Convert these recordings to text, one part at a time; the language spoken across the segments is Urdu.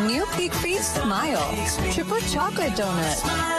New Peak Feast Smile Triple Chocolate Donut.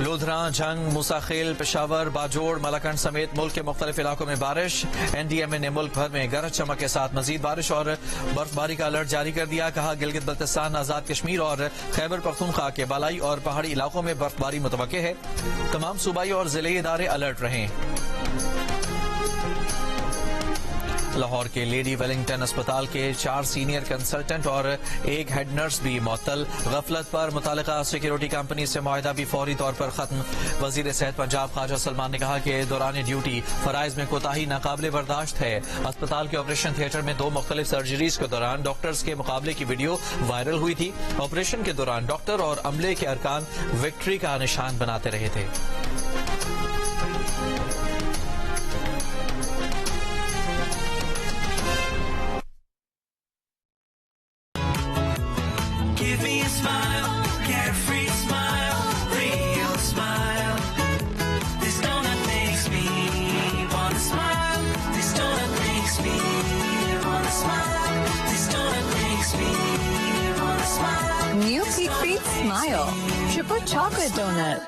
Lodhran, جنگ، موسیٰ-خیل، پشاور، باجوڑ، ملاکنڈ سمیت ملک کے مختلف علاقوں میں بارش. NDMA نے ملک بھر میں گرج چمک کے ساتھ مزید بارش اور برفباری کا الرٹ جاری کر دیا. کہا گلگت بلتستان، آزاد کشمیر اور خیبر پختونخوا کے بالائی اور پہاڑی علاقوں میں برفباری متوقع ہے. تمام صوبائی اور ضلعی ادارے الرٹ رہیں. لاہور کے لیڈی ویلنگٹن اسپتال کے 4 سینئر کنسلٹنٹ اور 1 ہیڈ نرس بھی معطل. غفلت پر متعلقہ سیکیورٹی کمپنی سے معاہدہ بھی فوری طور پر ختم. وزیر صحت پنجاب خواجہ سلمان نے کہا کہ دوران ڈیوٹی فرائض میں کوتاہی ناقابل برداشت ہے. اسپتال کے آپریشن تھیٹر میں 2 مختلف سرجریز کے دوران ڈاکٹرز کے مقابلے کی ویڈیو وائرل ہوئی تھی. آپریشن کے دوران ڈاکٹر اور عملے کے ارکان وکٹری کا نشان بناتے رہے تھے. Give me a smile, carefree smile, real smile. This donut makes me wanna smile. This donut makes me wanna smile. This donut makes me wanna smile. New Peak Feast Smile. Triple chocolate donut.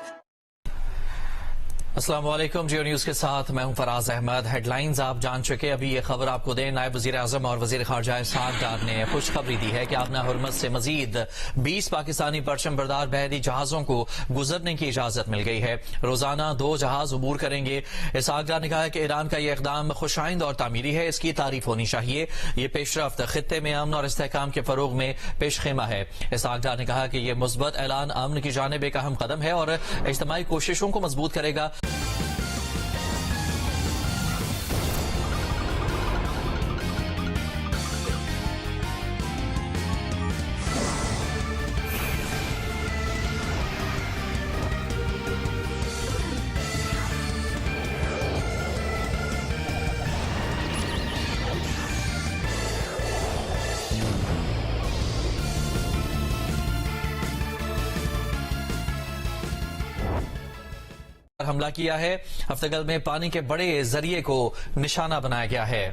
السلام علیکم. جیو نیوز کے ساتھ میں ہوں فراز احمد. ہیڈ لائنز آپ جان چکے. ابھی یہ خبر آپ کو دیں. نائب وزیر اعظم اور وزیر خارجہ اسحاق ڈار نے خوشخبری دی ہے کہ آبنہ حرمت سے مزید 20 پاکستانی پرچم بردار بحری جہازوں کو گزرنے کی اجازت مل گئی ہے. روزانہ 2 جہاز عبور کریں گے. اسحاق ڈار نے کہا کہ ایران کا یہ اقدام خوش آئند اور تعمیری ہے. اس کی تعریف ہونی چاہیے. یہ پیش رفت خطے میں امن اور استحکام کے فروغ میں پیش خیمہ ہے. اسحاق ڈار نے کہا کہ یہ مثبت اعلان امن کی جانب ایک اہم قدم ہے اور اجتماعی کوششوں کو مضبوط کرے گا. حملہ کیا ہے. ہفتگل میں پانی کے بڑے ذریعے کو نشانہ بنایا گیا ہے.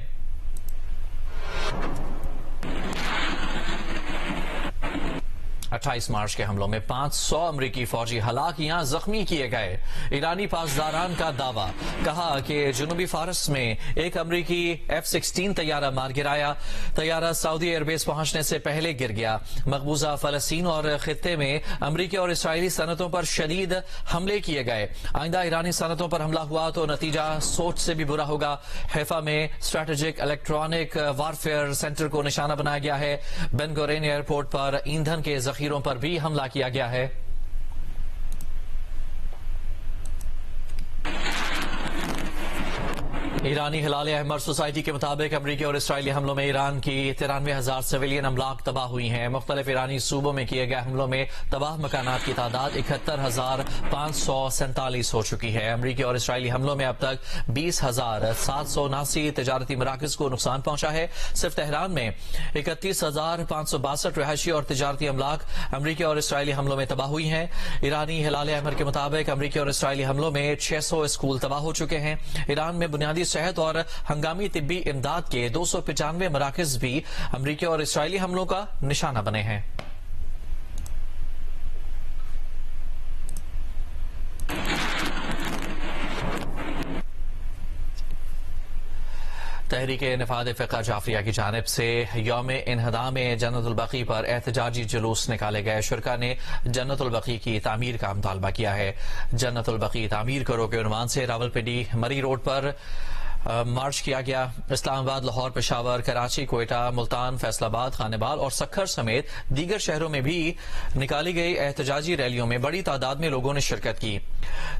اٹھائیس مارچ کے حملوں میں 500 امریکی فوجی ہلاک یا زخمی کیے گئے. ایرانی پاسداران کا دعویٰ. کہا کہ جنوبی فارس میں ایک امریکی F-16 طیارہ مار گرایا. طیارہ سعودی ایئر بیس پہنچنے سے پہلے گر گیا. مقبوضہ فلسطین اور خطے میں امریکی اور اسرائیلی صنعتوں پر شدید حملے کیے گئے. آئندہ ایرانی صنعتوں پر حملہ ہوا تو نتیجہ سوچ سے بھی برا ہوگا. حیفا میں اسٹریٹجک الیکٹرانک وارفیئر سینٹر کو نشانہ بنایا گیا ہے. بن گورین ایئرپورٹ پر ایندھن کے ذخیروں پر بھی حملہ کیا گیا ہے. ایرانی ہلال احمر سوسائٹی کے مطابق امریکی اور اسرائیلی حملوں میں ایران کی 93,000 سویلین املاک تباہ ہوئی ہیں. مختلف ایرانی صوبوں میں کیے گئے حملوں میں تباہ مکانات کی تعداد 71,547 ہو چکی ہے. امریکی اور اسرائیلی حملوں میں اب تک 20,779 تجارتی مراکز کو نقصان پہنچا ہے. صرف تہران میں 31,562 رہائشی اور تجارتی املاک امریکی اور اسرائیلی حملوں میں تباہ ہوئی ہیں. ایرانی ہلال احمر کے مطابق امریکی اور اسرائیلی حملوں میں 600 اسکول تباہ ہو چکے ہیں. ایران میں بنیادی صحت اور ہنگامی طبی امداد کے 295 مراکز بھی امریکی اور اسرائیلی حملوں کا نشانہ بنے ہیں. تحریک نفاذ فقہ جعفریہ کی جانب سے یوم انہدام جنت البقیع پر احتجاجی جلوس نکالے گئے. شرکاء نے جنت البقیع کی تعمیر کا مطالبہ کیا ہے. جنت البقیع تعمیر کرو کے عنوان سے راولپنڈی مری روڈ پر مارچ کیا گیا. اسلام آباد، لاہور، پشاور، کراچی، کوئٹہ، ملتان، فیصل آباد، خان بال اور سکھر سمیت دیگر شہروں میں بھی نکالی گئی احتجاجی ریلیوں میں بڑی تعداد میں لوگوں نے شرکت کی.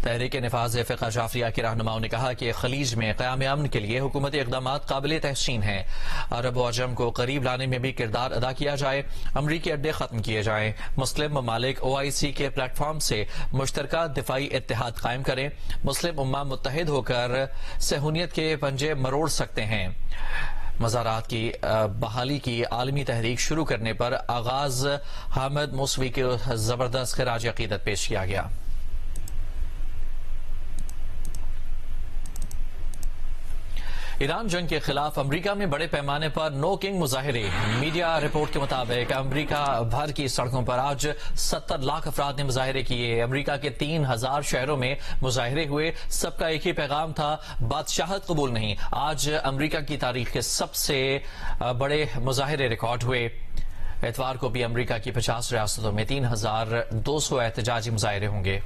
تحریک نفاذ فقہ جعفریہ کے رہنماؤں نے کہا کہ خلیج میں قیام امن کے لیے حکومتی اقدامات قابل تحسین ہیں. عرب و عجم کو قریب لانے میں بھی کردار ادا کیا جائے. امریکی اڈے ختم کیے جائیں. مسلم ممالک OIC کے پلیٹ فارم سے مشترکہ دفاعی اتحاد قائم کریں. مسلم امہ متحد ہو کر صہیونیت کے پنجے مروڑ سکتے ہیں. مزارات کی بحالی کی عالمی تحریک شروع کرنے پر آغاز حامد موسوی کے زبردست خراج عقیدت پیش کیا گیا. ایران جنگ کے خلاف امریکہ میں بڑے پیمانے پر نو کنگ مظاہرے. میڈیا رپورٹ کے مطابق امریکہ بھر کی سڑکوں پر آج 70 لاکھ افراد نے مظاہرے کیے. امریکہ کے 3000 شہروں میں مظاہرے ہوئے. سب کا ایک ہی پیغام تھا, بادشاہت قبول نہیں. آج امریکہ کی تاریخ کے سب سے بڑے مظاہرے ریکارڈ ہوئے. اتوار کو بھی امریکہ کی 50 ریاستوں میں 3200 احتجاجی مظاہرے ہوں گے.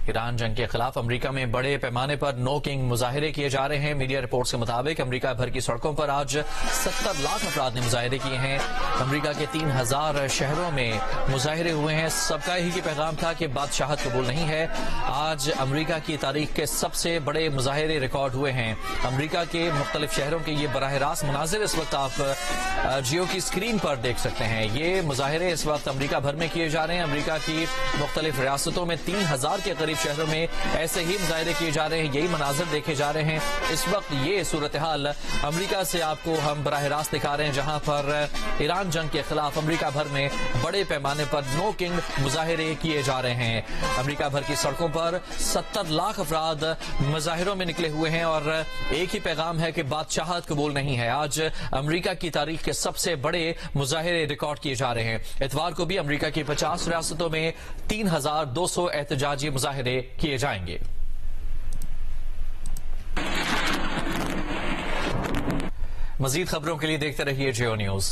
ایران جنگ کے خلاف امریکہ میں بڑے پیمانے پر نو کنگ مظاہرے کیے جا رہے ہیں. میڈیا رپورٹس کے مطابق امریکہ بھر کی سڑکوں پر آج 70 لاکھ افراد نے مظاہرے کیے ہیں. امریکہ کے 3000 شہروں میں مظاہرے ہوئے ہیں. سب کا ہی پیغام تھا کہ بادشاہت قبول نہیں ہے. آج امریکہ کی تاریخ کے سب سے بڑے مظاہرے ریکارڈ ہوئے ہیں. امریکہ کے مختلف شہروں کے یہ براہ راست مناظر اس وقت آپ جیو کی اسکرین پر دیکھ سکتے ہیں. یہ مظاہرے اس وقت امریکہ بھر میں کیے جا رہے ہیں. امریکہ کی مختلف ریاستوں میں 3000 کے قریب شہروں میں ایسے ہی مظاہرے کیے جا رہے ہیں. یہی مناظر دیکھے جا رہے ہیں. اس وقت یہ صورتحال امریکہ سے آپ کو ہم براہ راست دکھا رہے ہیں, جہاں پر ایران جنگ کے خلاف امریکہ بھر میں بڑے پیمانے پر نو کنگ مظاہرے کیے جا رہے ہیں. امریکہ بھر کی سڑکوں پر 70 لاکھ افراد مظاہروں میں نکلے ہوئے ہیں اور ایک ہی پیغام ہے کہ بادشاہت قبول نہیں ہے. آج امریکہ کی تاریخ کے سب سے بڑے مظاہرے ریکارڈ کیے جا رہے ہیں. اتوار کو بھی امریکہ کی 50 ریاستوں میں 3200 احتجاجی مظاہرے کیے جائیں گے. مزید خبروں کے لیے دیکھتے رہیے جیو نیوز.